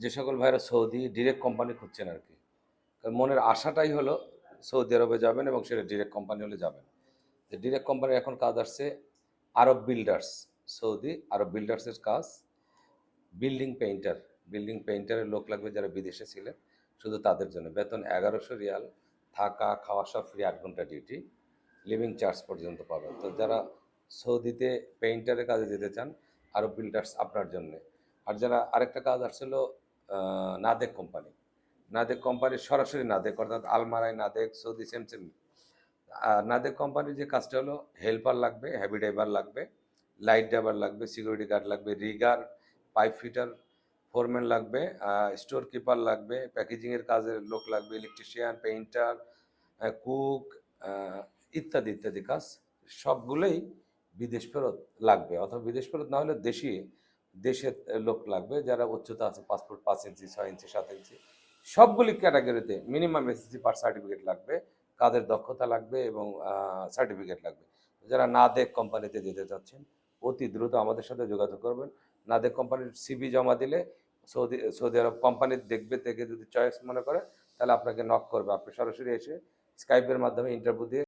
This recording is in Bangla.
যে সকল ভাইরা সৌদি ডিরেক্ট কোম্পানি খুঁজছেন আর কি, কারণ মনের আশাটাই হলো সৌদি আরবে যাবেন এবং সেটা ডিরেক্ট কোম্পানি হলে যাবেন। তো ডিরেক্ট কোম্পানির এখন কাজ আসছে আরব বিল্ডার্স। সৌদি আরব বিল্ডার্সের কাজ বিল্ডিং পেইন্টার। বিল্ডিং পেইন্টারের লোক লাগবে যারা বিদেশে ছিলেন, শুধু তাদের জন্য। বেতন 1100 রিয়াল, থাকা খাওয়া সব ফ্রি, 8 ঘন্টা ডিউটি, লিভিং চার্জ পর্যন্ত পাবেন। তো যারা সৌদিতে পেইন্টারের কাজে যেতে চান, আরব বিল্ডার্স আপনার জন্যে। আর যারা আরেকটা কাজ আসছিল নাদেক কোম্পানি। নাদেক কোম্পানির সরাসরি নাদেক, অর্থাৎ আলমারাই নাদেক, সৌদি সেম সেম। নাদেক কোম্পানির যে কাজটা হলো হেল্পার লাগবে, হ্যাভি ড্রাইভার লাগবে, লাইট ড্রাইভার লাগবে, সিকিউরিটি গার্ড লাগবে, রিগার, পাইপ ফিটার, ফোরম্যান লাগবে, স্টোর কিপার লাগবে, প্যাকেজিংয়ের কাজের লোক লাগবে, ইলেকট্রিশিয়ান, পেইন্টার, কুক, ইত্যাদি ইত্যাদি কাজ সবগুলোই বিদেশ ফেরত লাগবে। অথবা বিদেশ ফেরত না হলে দেশের লোক লাগবে যারা উচ্চতা আছে 5 ফুট 5 ইঞ্চি, 6 ইঞ্চি, 7 ইঞ্চি, সবগুলি ক্যাটাগরিতে মিনিমাম এসএসসি পাস সার্টিফিকেট লাগবে, কাজের দক্ষতা লাগবে এবং সার্টিফিকেট লাগবে। যারা নাদেক কোম্পানিতে যেতে চাচ্ছেন অতি দ্রুত আমাদের সাথে যোগাযোগ করবেন। নাদেক কোম্পানির সিভি জমা দিলে সৌদি আরব কোম্পানি দেখবে, দেখে যদি চয়েস মনে করে তাহলে আপনাকে নক করবে। আপনি সরাসরি এসে স্কাইপের মাধ্যমে ইন্টারভিউ দিয়ে